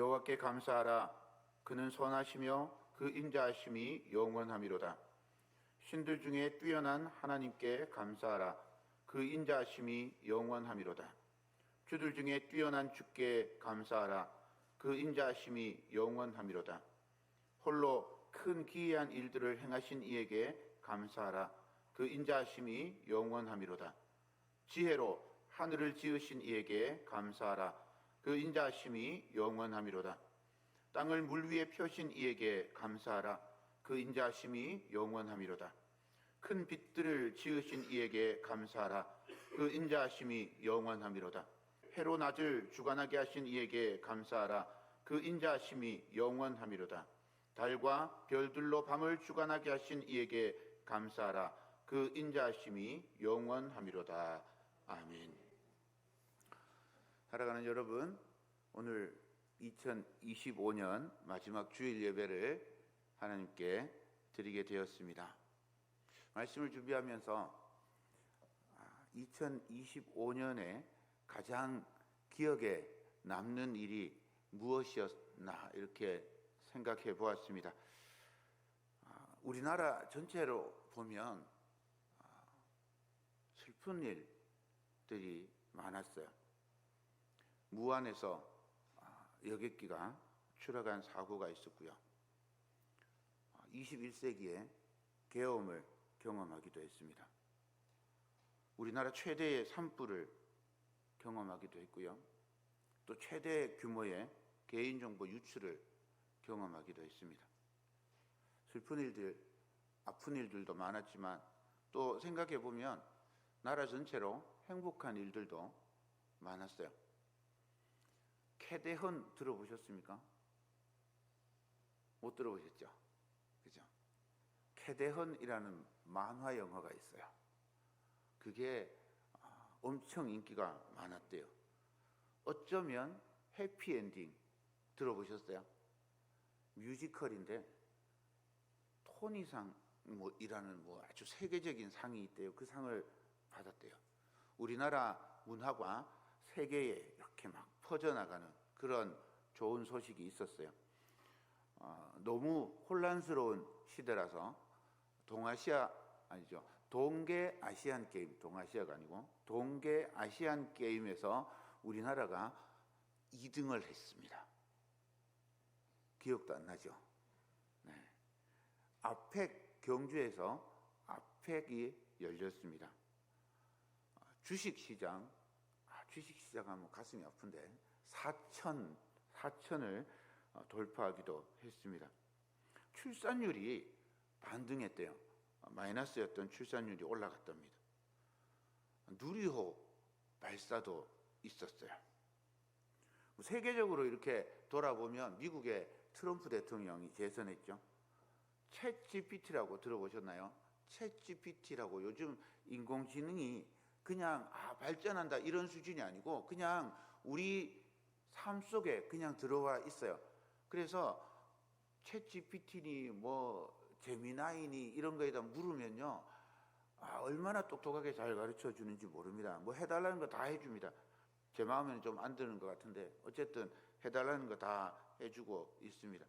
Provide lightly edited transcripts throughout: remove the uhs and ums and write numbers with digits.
여호와께 감사하라. 그는 선하시며 그 인자하심이 영원하미로다. 신들 중에 뛰어난 하나님께 감사하라. 그 인자하심이 영원하미로다. 주들 중에 뛰어난 주께 감사하라. 그 인자하심이 영원하미로다. 홀로 큰 기이한 일들을 행하신 이에게 감사하라. 그 인자하심이 영원하미로다. 지혜로 하늘을 지으신 이에게 감사하라. 그 인자하심이 영원하미로다. 땅을 물 위에 펴신 이에게 감사하라. 그 인자하심이 영원하미로다. 큰 빛들을 지으신 이에게 감사하라. 그 인자하심이 영원하미로다. 해로 낮을 주관하게 하신 이에게 감사하라. 그 인자하심이 영원하미로다. 달과 별들로 밤을 주관하게 하신 이에게 감사하라. 그 인자하심이 영원하미로다. 아멘. 사랑하는 여러분, 오늘 2025년 마지막 주일 예배를 하나님께 드리게 되었습니다. 말씀을 준비하면서 2025년에 가장 기억에 남는 일이 무엇이었나 이렇게 생각해 보았습니다. 우리나라 전체로 보면 슬픈 일들이 많았어요. 무안에서 여객기가 추락한 사고가 있었고요. 21세기에 계엄을 경험하기도 했습니다. 우리나라 최대의 산불을 경험하기도 했고요. 또 최대 규모의 개인정보 유출을 경험하기도 했습니다. 슬픈 일들, 아픈 일들도 많았지만 또 생각해 보면 나라 전체로 행복한 일들도 많았어요. 캐대헌 들어보셨습니까? 못 들어보셨죠? 그죠? 캐대헌이라는 만화 영화가 있어요. 그게 엄청 인기가 많았대요. 어쩌면 해피엔딩 들어보셨어요? 뮤지컬인데 토니상 이라는 아주 세계적인 상이 있대요. 그 상을 받았대요. 우리나라 문화가 세계에 이렇게 막 퍼져나가는 그런 좋은 소식이 있었어요. 너무 혼란스러운 시대라서 동계 아시안 게임, 동아시아가 아니고 동계 아시안 게임에서 우리나라가 2등을 했습니다. 기억도 안 나죠? 네. 아펙 경주에서 아펙이 열렸습니다. 주식시장 하면 가슴이 아픈데 4천을 돌파하기도 했습니다. 출산율이 반등했대요. 마이너스였던 출산율이 올라갔답니다. 누리호 발사도 있었어요. 세계적으로 이렇게 돌아보면 미국의 트럼프 대통령이 재선했죠. 챗GPT라고 들어보셨나요? 챗GPT라고 요즘 인공지능이 그냥 발전한다 이런 수준이 아니고 그냥 우리 삶 속에 그냥 들어와 있어요. 그래서 챗GPT니 제미나이니 이런 거에다 물으면요, 얼마나 똑똑하게 잘 가르쳐 주는지 모릅니다. 해달라는 거 다 해줍니다. 제 마음에는 좀 안 드는 것 같은데 어쨌든 해달라는 거 다 해주고 있습니다.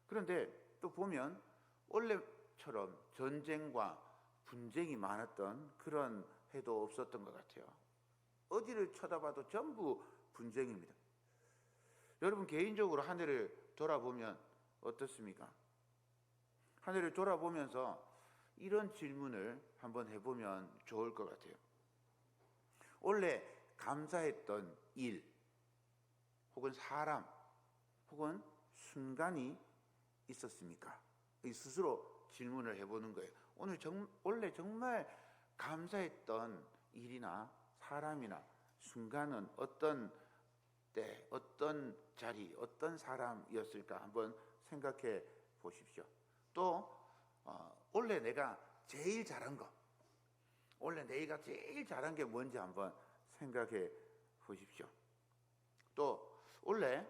그런데 또 보면 원래처럼 전쟁과 분쟁이 많았던 그런 해도 없었던 것 같아요. 어디를 쳐다봐도 전부 분쟁입니다. 여러분 개인적으로 한 해를 돌아보면 어떻습니까? 한 해를 돌아보면서 이런 질문을 한번 해보면 좋을 것 같아요. 원래 감사했던 일 혹은 사람 혹은 순간이 있었습니까? 스스로 질문을 해보는 거예요. 원래 정말 감사했던 일이나 사람이나 순간은 어떤 때, 어떤 자리, 어떤 사람이었을까 한번 생각해 보십시오. 또 원래 내가 제일 잘한 거, 원래 내가 제일 잘한 게 뭔지 한번 생각해 보십시오. 또 원래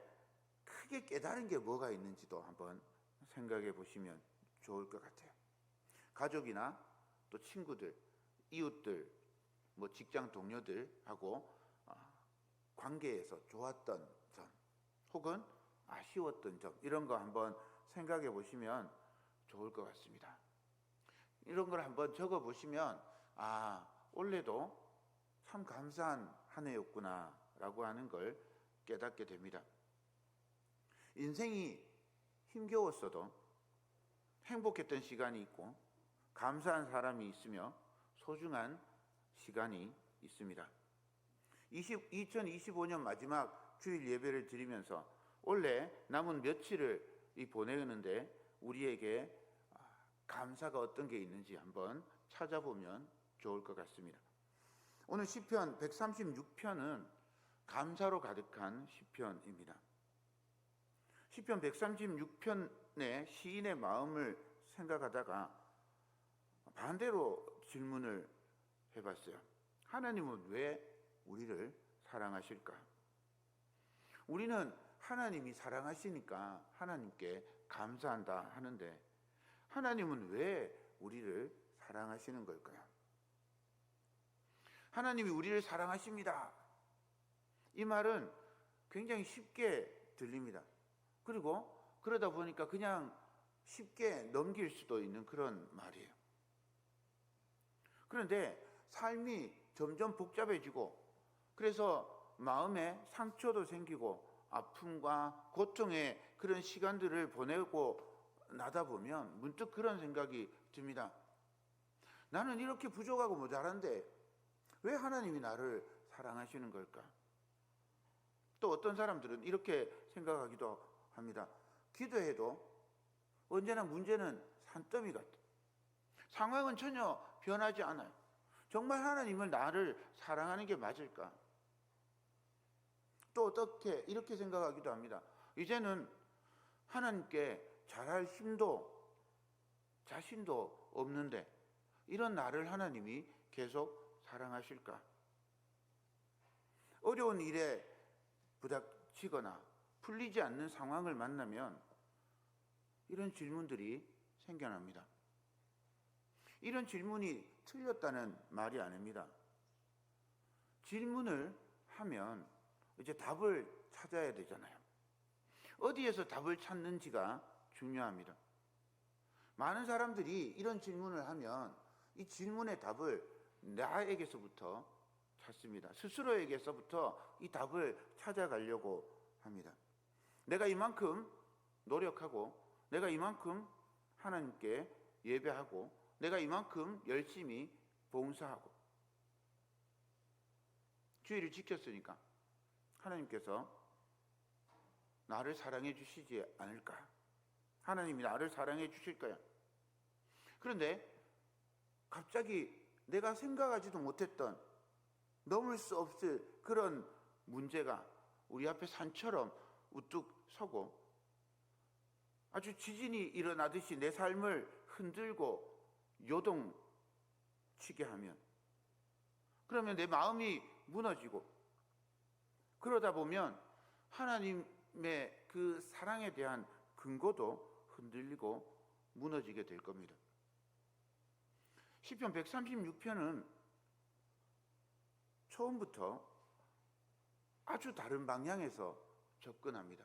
크게 깨달은 게 뭐가 있는지도 한번 생각해 보시면 좋을 것 같아요. 가족이나 또 친구들, 이웃들, 직장 동료들하고 관계에서 좋았던 점, 혹은 아쉬웠던 점, 이런 거 한번 생각해 보시면 좋을 것 같습니다. 이런 걸 한번 적어 보시면 올해도 참 감사한 한 해였구나 라고 하는 걸 깨닫게 됩니다. 인생이 힘겨웠어도 행복했던 시간이 있고 감사한 사람이 있으며 소중한 시간이 있습니다. 2025년 마지막 주일 예배를 드리면서 올해 남은 며칠을 보내는데 우리에게 감사가 어떤 게 있는지 한번 찾아보면 좋을 것 같습니다. 오늘 시편 136편은 감사로 가득한 시편입니다. 시편 136편의 시인의 마음을 생각하다가 반대로 질문을 해봤어요. 하나님은 왜 우리를 사랑하실까? 우리는 하나님이 사랑하시니까 하나님께 감사한다 하는데 하나님은 왜 우리를 사랑하시는 걸까요? 하나님이 우리를 사랑하십니다. 이 말은 굉장히 쉽게 들립니다. 그리고 그러다 보니까 그냥 쉽게 넘길 수도 있는 그런 말이에요. 그런데 삶이 점점 복잡해지고 그래서 마음에 상처도 생기고 아픔과 고통의 그런 시간들을 보내고 나다 보면 문득 그런 생각이 듭니다. 나는 이렇게 부족하고 모자란데 왜 하나님이 나를 사랑하시는 걸까? 또 어떤 사람들은 이렇게 생각하기도 합니다. 기도해도 언제나 문제는 산더미 같아. 상황은 전혀 변하지 않아요. 정말 하나님은 나를 사랑하는 게 맞을까? 또 어떻게 이렇게 생각하기도 합니다. 이제는 하나님께 잘할 힘도 자신도 없는데 이런 나를 하나님이 계속 사랑하실까? 어려운 일에 부닥치거나 풀리지 않는 상황을 만나면 이런 질문들이 생겨납니다. 이런 질문이 틀렸다는 말이 아닙니다. 질문을 하면 이제 답을 찾아야 되잖아요. 어디에서 답을 찾는지가 중요합니다. 많은 사람들이 이런 질문을 하면 이 질문의 답을 나에게서부터 찾습니다. 스스로에게서부터 이 답을 찾아가려고 합니다. 내가 이만큼 노력하고 내가 이만큼 하나님께 예배하고 내가 이만큼 열심히 봉사하고 주의를 지켰으니까 하나님께서 나를 사랑해 주시지 않을까? 하나님이 나를 사랑해 주실까요? 그런데 갑자기 내가 생각하지도 못했던 넘을 수 없을 그런 문제가 우리 앞에 산처럼 우뚝 서고 아주 지진이 일어나듯이 내 삶을 흔들고 요동치게 하면 그러면 내 마음이 무너지고 그러다 보면 하나님의 그 사랑에 대한 근거도 흔들리고 무너지게 될 겁니다. 시편 136편은 처음부터 아주 다른 방향에서 접근합니다.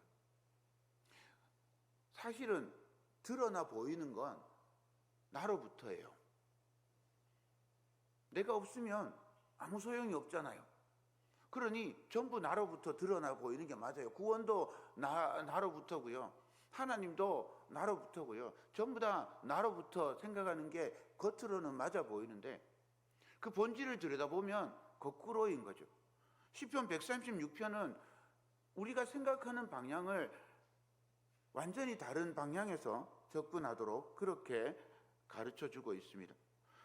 사실은 드러나 보이는 건 나로부터예요. 내가 없으면 아무 소용이 없잖아요. 그러니 전부 나로부터 드러나 보이는 게 맞아요. 구원도 나로부터고요. 하나님도 나로부터고요. 전부 다 나로부터 생각하는 게 겉으로는 맞아 보이는데 그 본질을 들여다보면 거꾸로인 거죠. 시편 136편은 우리가 생각하는 방향을 완전히 다른 방향에서 접근하도록 그렇게 가르쳐주고 있습니다.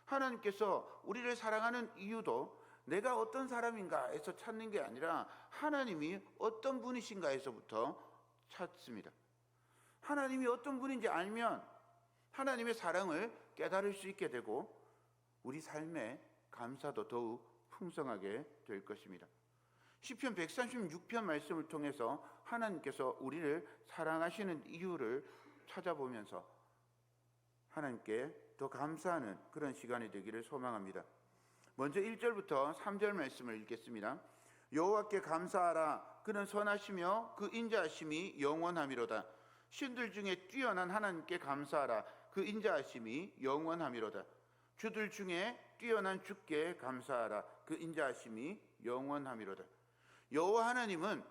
하나님께서 우리를 사랑하는 이유도 내가 어떤 사람인가에서 찾는 게 아니라 하나님이 어떤 분이신가에서부터 찾습니다. 하나님이 어떤 분인지 알면 하나님의 사랑을 깨달을 수 있게 되고 우리 삶의 감사도 더욱 풍성하게 될 것입니다. 시편 136편 말씀을 통해서 하나님께서 우리를 사랑하시는 이유를 찾아보면서 하나님께 더 감사하는 그런 시간이 되기를 소망합니다. 먼저 1절부터 3절 말씀을 읽겠습니다. 여호와께 감사하라. 그는 선하시며 그 인자하심이 영원함이로다. 신들 중에 뛰어난 하나님께 감사하라. 그 인자하심이 영원함이로다. 주들 중에 뛰어난 주께 감사하라. 그 인자하심이 영원함이로다. 여호와 하나님은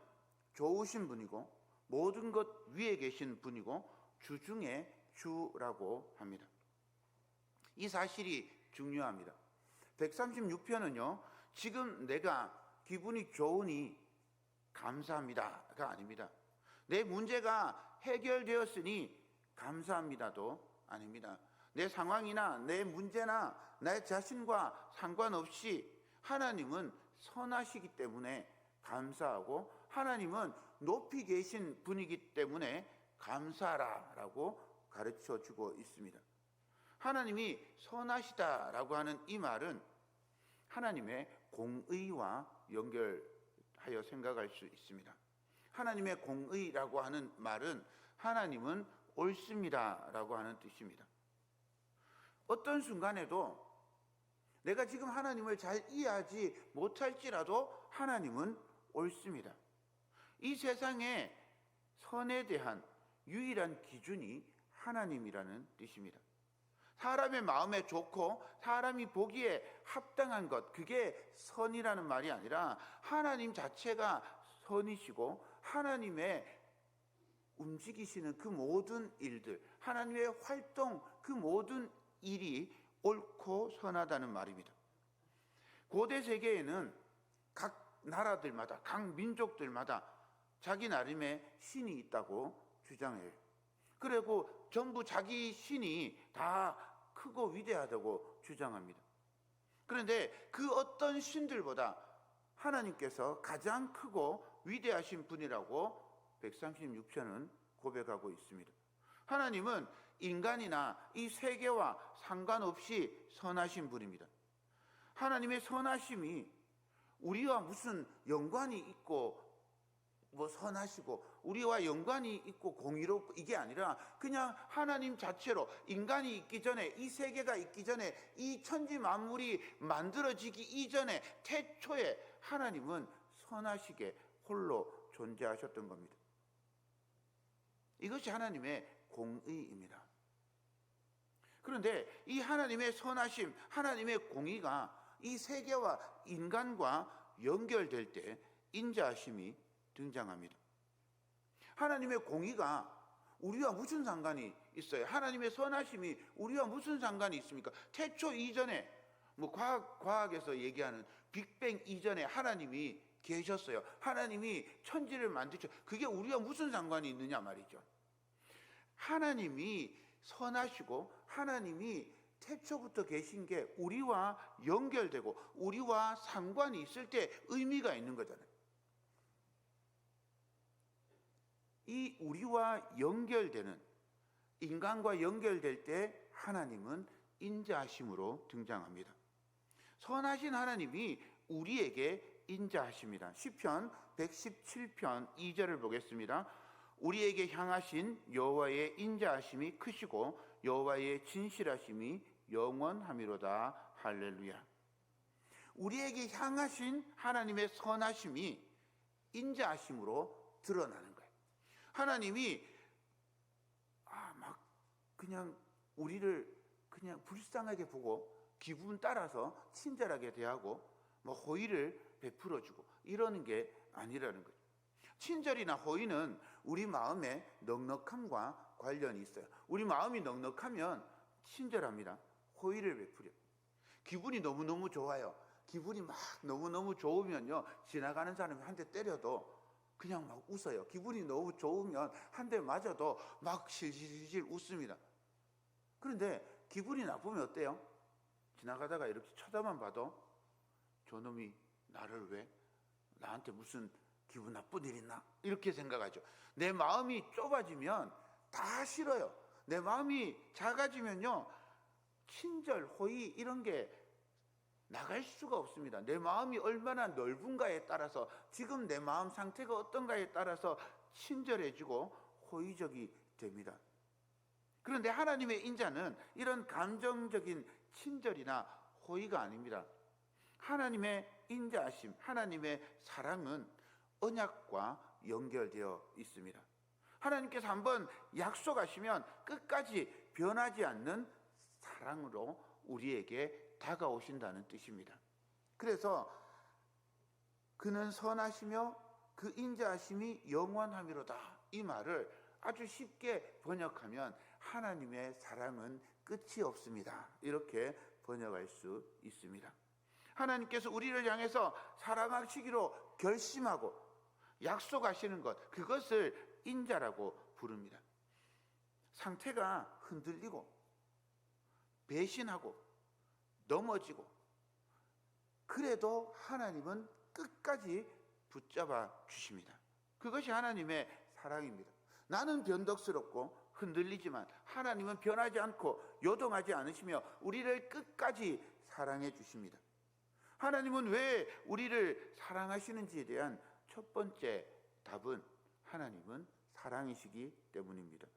좋으신 분이고 모든 것 위에 계신 분이고 주 중에 주라고 합니다. 이 사실이 중요합니다. 136편은요, 지금 내가 기분이 좋으니 감사합니다가 아닙니다. 내 문제가 해결되었으니 감사합니다도 아닙니다. 내 상황이나 내 문제나 내 자신과 상관없이 하나님은 선하시기 때문에 감사하고 하나님은 높이 계신 분이기 때문에 감사하라라고 가르쳐 주고 있습니다. 하나님이 선하시다라고 하는 이 말은 하나님의 공의와 연결하여 생각할 수 있습니다. 하나님의 공의라고 하는 말은 하나님은 옳습니다라고 하는 뜻입니다. 어떤 순간에도 내가 지금 하나님을 잘 이해하지 못할지라도 하나님은 옳습니다. 이 세상에 선에 대한 유일한 기준이 하나님이라는 뜻입니다. 사람의 마음에 좋고 사람이 보기에 합당한 것, 그게 선이라는 말이 아니라 하나님 자체가 선이시고 하나님의 움직이시는 그 모든 일들, 하나님의 활동, 그 모든 일이 옳고 선하다는 말입니다. 고대 세계에는 각 나라들마다, 각 민족들마다 자기 나름의 신이 있다고 주장해요. 그리고 전부 자기 신이 다 크고 위대하다고 주장합니다. 그런데 그 어떤 신들보다 하나님께서 가장 크고 위대하신 분이라고 136편은 고백하고 있습니다. 하나님은 인간이나 이 세계와 상관없이 선하신 분입니다. 하나님의 선하심이 우리와 무슨 연관이 있고 선하시고 우리와 연관이 있고 공의롭고 이게 아니라 그냥 하나님 자체로 인간이 있기 전에, 이 세계가 있기 전에, 이 천지 만물이 만들어지기 이전에 태초에 하나님은 선하시게 홀로 존재하셨던 겁니다. 이것이 하나님의 공의입니다. 그런데 이 하나님의 선하심, 하나님의 공의가 이 세계와 인간과 연결될 때 인자하심이 등장합니다. 하나님의 공의가 우리와 무슨 상관이 있어요? 하나님의 선하심이 우리와 무슨 상관이 있습니까? 태초 이전에 과학에서 얘기하는 빅뱅 이전에 하나님이 계셨어요. 하나님이 천지를 만드셨. 그게 우리와 무슨 상관이 있느냐 말이죠. 하나님이 선하시고 하나님이 태초부터 계신 게 우리와 연결되고 우리와 상관이 있을 때 의미가 있는 거잖아요. 이 우리와 연결되는, 인간과 연결될 때 하나님은 인자하심으로 등장합니다. 선하신 하나님이 우리에게 인자하십니다. 시편 117편 2절을 보겠습니다. 우리에게 향하신 여호와의 인자하심이 크시고 여호와의 진실하심이 영원함이로다. 할렐루야. 우리에게 향하신 하나님의 선하심이 인자하심으로 드러나는 거예요. 하나님이 막 그냥 우리를 그냥 불쌍하게 보고 기분 따라서 친절하게 대하고 호의를 베풀어주고 이러는 게 아니라는 거죠. 친절이나 호의는 우리 마음의 넉넉함과 관련이 있어요. 우리 마음이 넉넉하면 친절합니다. 호의를 베풀려. 기분이 너무너무 좋아요. 기분이 막 너무너무 좋으면요, 지나가는 사람이 한 대 때려도 그냥 막 웃어요. 기분이 너무 좋으면 한 대 맞아도 막 실실실 웃습니다. 그런데 기분이 나쁘면 어때요? 지나가다가 이렇게 쳐다만 봐도 저놈이 나를 왜, 나한테 무슨 기분 나쁜 일 있나? 이렇게 생각하죠. 내 마음이 좁아지면 다 싫어요. 내 마음이 작아지면요, 친절, 호의 이런 게 나갈 수가 없습니다. 내 마음이 얼마나 넓은가에 따라서, 지금 내 마음 상태가 어떤가에 따라서 친절해지고 호의적이 됩니다. 그런데 하나님의 인자는 이런 감정적인 친절이나 호의가 아닙니다. 하나님의 인자하심, 하나님의 사랑은 언약과 연결되어 있습니다. 하나님께서 한번 약속하시면 끝까지 변하지 않는 사랑으로 우리에게 다가오신다는 뜻입니다. 그래서 그는 선하시며 그 인자하심이 영원함이로다, 이 말을 아주 쉽게 번역하면 하나님의 사랑은 끝이 없습니다, 이렇게 번역할 수 있습니다. 하나님께서 우리를 향해서 사랑하시기로 결심하고 약속하시는 것, 그것을 인자라고 부릅니다. 상태가 흔들리고 배신하고 넘어지고 그래도 하나님은 끝까지 붙잡아 주십니다. 그것이 하나님의 사랑입니다. 나는 변덕스럽고 흔들리지만 하나님은 변하지 않고 요동하지 않으시며 우리를 끝까지 사랑해 주십니다. 하나님은 왜 우리를 사랑하시는지에 대한 첫 번째 답은 하나님은 사랑이시기 때문입니다.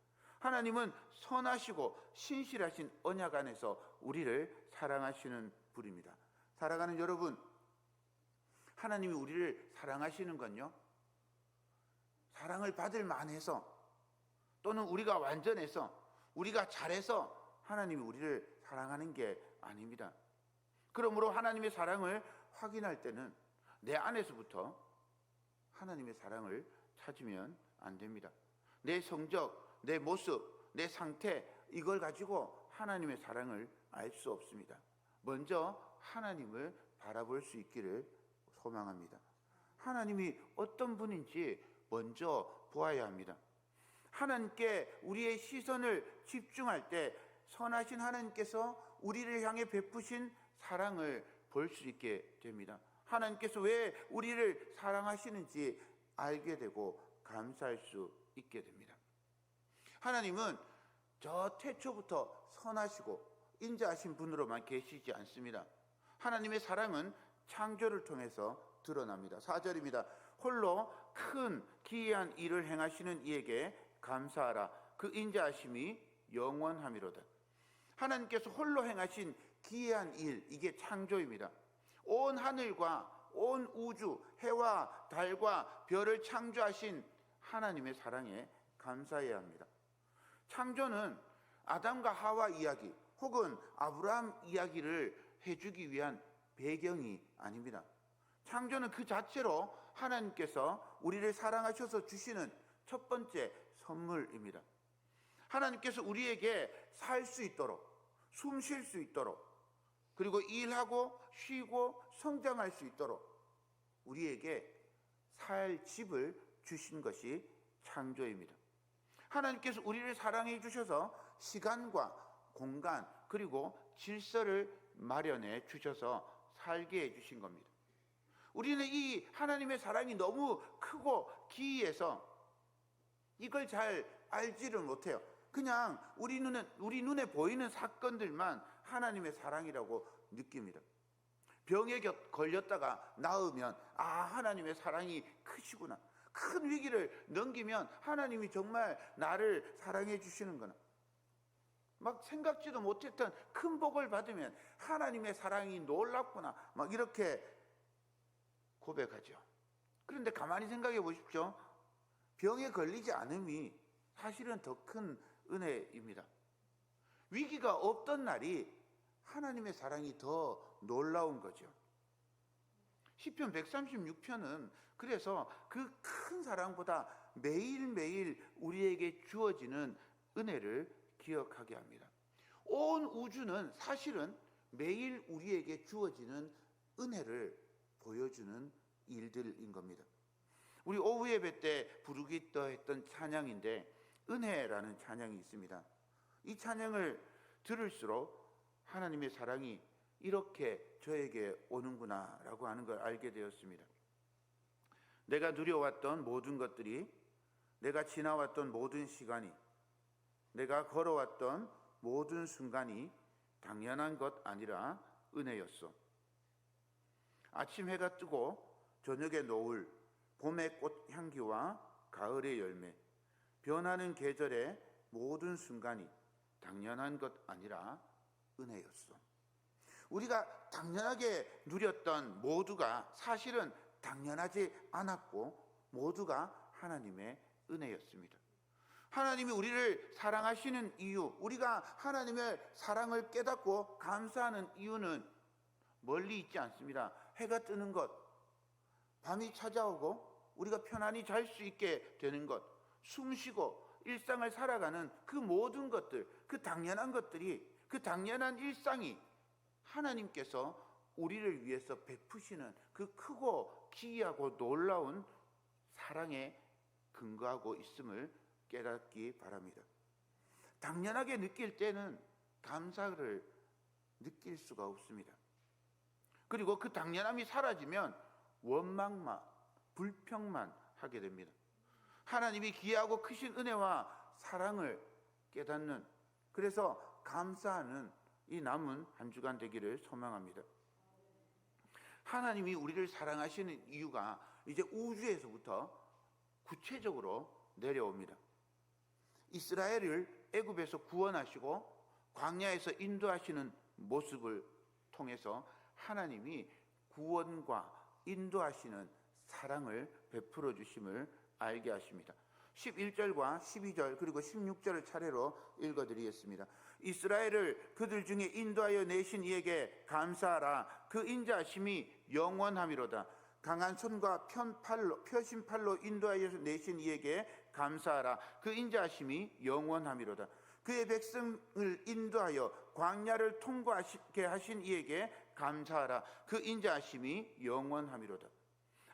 하나님은 선하시고 신실하신 언약 안에서 우리를 사랑하시는 분입니다. 사랑하는 여러분, 하나님이 우리를 사랑하시는 건요, 사랑을 받을 만해서 또는 우리가 완전해서 우리가 잘해서 하나님이 우리를 사랑하는 게 아닙니다. 그러므로 하나님의 사랑을 확인할 때는 내 안에서부터 하나님의 사랑을 찾으면 안 됩니다. 내 성적, 내 모습, 내 상태, 이걸 가지고 하나님의 사랑을 알 수 없습니다. 먼저 하나님을 바라볼 수 있기를 소망합니다. 하나님이 어떤 분인지 먼저 보아야 합니다. 하나님께 우리의 시선을 집중할 때 선하신 하나님께서 우리를 향해 베푸신 사랑을 볼 수 있게 됩니다. 하나님께서 왜 우리를 사랑하시는지 알게 되고 감사할 수 있게 됩니다. 하나님은 저 태초부터 선하시고 인자하신 분으로만 계시지 않습니다. 하나님의 사랑은 창조를 통해서 드러납니다. 4절입니다. 홀로 큰 기이한 일을 행하시는 이에게 감사하라. 그 인자하심이 영원함이로다. 하나님께서 홀로 행하신 기이한 일, 이게 창조입니다. 온 하늘과 온 우주, 해와 달과 별을 창조하신 하나님의 사랑에 감사해야 합니다. 창조는 아담과 하와 이야기 혹은 아브라함 이야기를 해주기 위한 배경이 아닙니다. 창조는 그 자체로 하나님께서 우리를 사랑하셔서 주시는 첫 번째 선물입니다. 하나님께서 우리에게 살 수 있도록, 숨 쉴 수 있도록, 그리고 일하고 쉬고 성장할 수 있도록 우리에게 살 집을 주신 것이 창조입니다. 하나님께서 우리를 사랑해 주셔서 시간과 공간 그리고 질서를 마련해 주셔서 살게 해 주신 겁니다. 우리는 이 하나님의 사랑이 너무 크고 기이해서 이걸 잘 알지를 못해요. 그냥 우리 눈에 보이는 사건들만 하나님의 사랑이라고 느낍니다. 병에 걸렸다가 나으면 하나님의 사랑이 크시구나. 큰 위기를 넘기면 하나님이 정말 나를 사랑해 주시는구나. 막 생각지도 못했던 큰 복을 받으면 하나님의 사랑이 놀랍구나. 막 이렇게 고백하죠. 그런데 가만히 생각해 보십시오. 병에 걸리지 않음이 사실은 더 큰 은혜입니다. 위기가 없던 날이 하나님의 사랑이 더 놀라운 거죠. 시편 136편은 그래서 그 큰 사랑보다 매일매일 우리에게 주어지는 은혜를 기억하게 합니다. 온 우주는 사실은 매일 우리에게 주어지는 은혜를 보여주는 일들인 겁니다. 우리 오후 예배 때 부르기도 했던 찬양인데 은혜라는 찬양이 있습니다. 이 찬양을 들을수록 하나님의 사랑이 이렇게 저에게 오는구나 라고 하는 걸 알게 되었습니다. 내가 누려왔던 모든 것들이, 내가 지나왔던 모든 시간이, 내가 걸어왔던 모든 순간이 당연한 것 아니라 은혜였어. 아침 해가 뜨고 저녁의 노을, 봄의 꽃 향기와 가을의 열매, 변하는 계절의 모든 순간이 당연한 것 아니라 은혜였어. 우리가 당연하게 누렸던 모두가 사실은 당연하지 않았고 모두가 하나님의 은혜였습니다. 하나님이 우리를 사랑하시는 이유, 우리가 하나님의 사랑을 깨닫고 감사하는 이유는 멀리 있지 않습니다. 해가 뜨는 것, 밤이 찾아오고 우리가 편안히 잘 수 있게 되는 것, 숨쉬고 일상을 살아가는 그 모든 것들, 그 당연한 것들이, 그 당연한 일상이 하나님께서 우리를 위해서 베푸시는 그 크고 기이하고 놀라운 사랑에 근거하고 있음을 깨닫기 바랍니다. 당연하게 느낄 때는 감사를 느낄 수가 없습니다. 그리고 그 당연함이 사라지면 원망만, 불평만 하게 됩니다. 하나님이 귀하고 크신 은혜와 사랑을 깨닫는, 그래서 감사하는 이 남은 한 주간 되기를 소망합니다. 하나님이 우리를 사랑하시는 이유가 이제 우주에서부터 구체적으로 내려옵니다. 이스라엘을 애굽에서 구원하시고 광야에서 인도하시는 모습을 통해서 하나님이 구원과 인도하시는 사랑을 베풀어 주심을 알게 하십니다. 11절과 12절 그리고 16절을 차례로 읽어드리겠습니다. 이스라엘을 그들 중에 인도하여 내신 이에게 감사하라. 그 인자하심이 영원함이로다. 강한 손과 표심팔로 인도하여 내신 이에게 감사하라. 그 인자하심이 영원함이로다. 그의 백성을 인도하여 광야를 통과하게 하신 이에게 감사하라. 그 인자하심이 영원함이로다.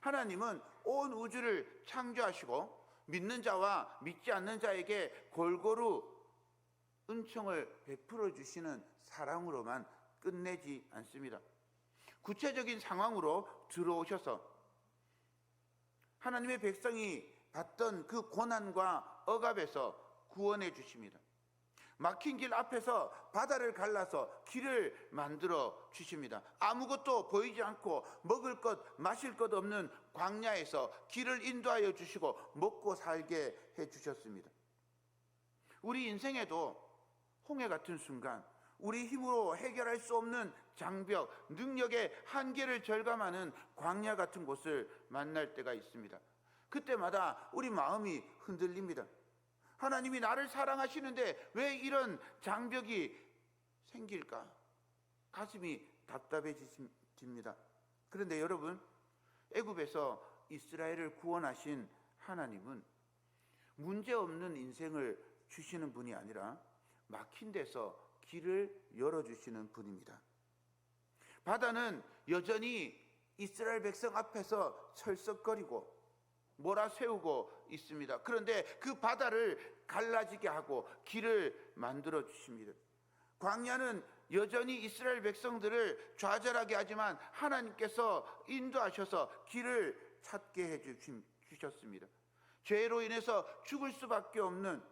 하나님은 온 우주를 창조하시고 믿는 자와 믿지 않는 자에게 골고루 은총을 베풀어 주시는 사랑으로만 끝내지 않습니다. 구체적인 상황으로 들어오셔서 하나님의 백성이 받던 그 고난과 억압에서 구원해 주십니다. 막힌 길 앞에서 바다를 갈라서 길을 만들어 주십니다. 아무것도 보이지 않고 먹을 것 마실 것 없는 광야에서 길을 인도하여 주시고 먹고 살게 해 주셨습니다. 우리 인생에도 홍해 같은 순간, 우리 힘으로 해결할 수 없는 장벽, 능력의 한계를 절감하는 광야 같은 곳을 만날 때가 있습니다. 그때마다 우리 마음이 흔들립니다. 하나님이 나를 사랑하시는데 왜 이런 장벽이 생길까? 가슴이 답답해집니다. 그런데 여러분, 애굽에서 이스라엘을 구원하신 하나님은 문제없는 인생을 주시는 분이 아니라 막힌 데서 길을 열어주시는 분입니다. 바다는 여전히 이스라엘 백성 앞에서 철썩거리고 몰아세우고 있습니다. 그런데 그 바다를 갈라지게 하고 길을 만들어 주십니다. 광야는 여전히 이스라엘 백성들을 좌절하게 하지만 하나님께서 인도하셔서 길을 찾게 해 주셨습니다. 죄로 인해서 죽을 수밖에 없는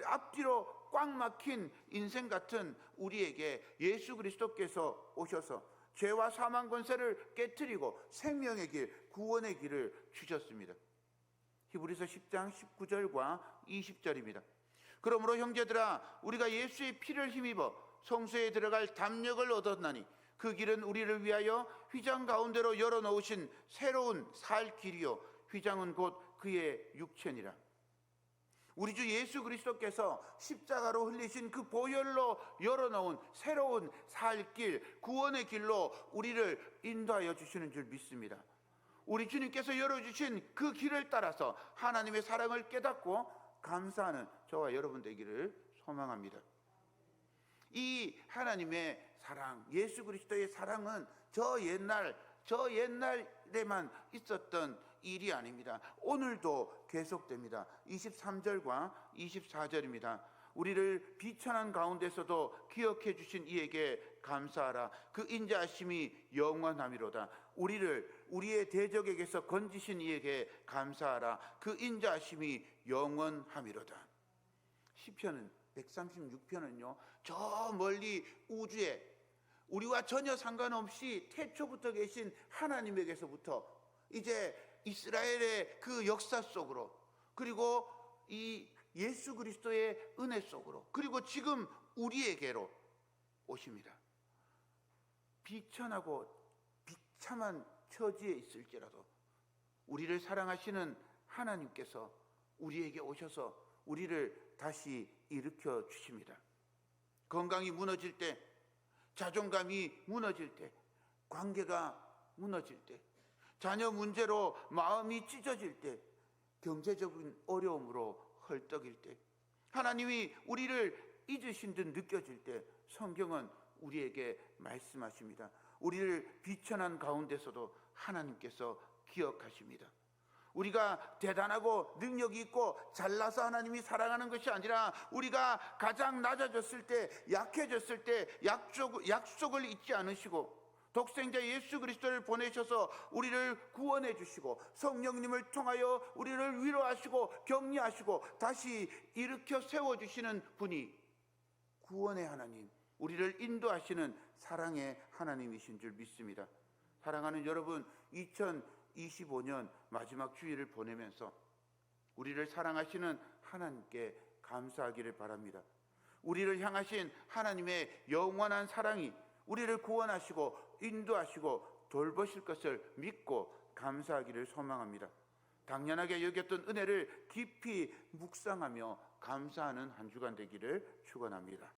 앞뒤로 꽉 막힌 인생 같은 우리에게 예수 그리스도께서 오셔서 죄와 사망 권세를 깨트리고 생명의 길, 구원의 길을 주셨습니다. 히브리서 10장 19절과 20절입니다. 그러므로 형제들아, 우리가 예수의 피를 힘입어 성소에 들어갈 담력을 얻었나니 그 길은 우리를 위하여 휘장 가운데로 열어놓으신 새로운 살 길이요 휘장은 곧 그의 육체니라. 우리 주 예수 그리스도께서 십자가로 흘리신 그 보혈로 열어놓은 새로운 살 길, 구원의 길로 우리를 인도하여 주시는 줄 믿습니다. 우리 주님께서 열어주신 그 길을 따라서 하나님의 사랑을 깨닫고 감사하는 저와 여러분 되기를 소망합니다. 이 하나님의 사랑, 예수 그리스도의 사랑은 저 옛날에만 있었던 일이 아닙니다. 오늘도 계속됩니다. 23절과 24절입니다. 우리를 비천한 가운데서도 기억해 주신 이에게 감사하라. 그 인자하심이 영원함이로다. 우리를 우리의 대적에게서 건지신 이에게 감사하라. 그 인자하심이 영원함이로다. 시편 136편은요 저 멀리 우주에 우리와 전혀 상관없이 태초부터 계신 하나님에게서부터 이제 이스라엘의 그 역사 속으로, 그리고 이 예수 그리스도의 은혜 속으로, 그리고 지금 우리에게로 오십니다. 비천하고 비참한 처지에 있을지라도 우리를 사랑하시는 하나님께서 우리에게 오셔서 우리를 다시 일으켜 주십니다. 건강이 무너질 때, 자존감이 무너질 때, 관계가 무너질 때, 자녀 문제로 마음이 찢어질 때, 경제적인 어려움으로 헐떡일 때, 하나님이 우리를 잊으신 듯 느껴질 때 성경은 우리에게 말씀하십니다. 우리를 비천한 가운데서도 하나님께서 기억하십니다. 우리가 대단하고 능력이 있고 잘나서 하나님이 사랑하는 것이 아니라 우리가 가장 낮아졌을 때, 약해졌을 때 약속을 잊지 않으시고 독생자 예수 그리스도를 보내셔서 우리를 구원해 주시고 성령님을 통하여 우리를 위로하시고 격려하시고 다시 일으켜 세워주시는 분이 구원의 하나님, 우리를 인도하시는 사랑의 하나님이신 줄 믿습니다. 사랑하는 여러분, 2025년 마지막 주일을 보내면서 우리를 사랑하시는 하나님께 감사하기를 바랍니다. 우리를 향하신 하나님의 영원한 사랑이 우리를 구원하시고 인도하시고 돌보실 것을 믿고 감사하기를 소망합니다. 당연하게 여겼던 은혜를 깊이 묵상하며 감사하는 한 주간 되기를 축원합니다.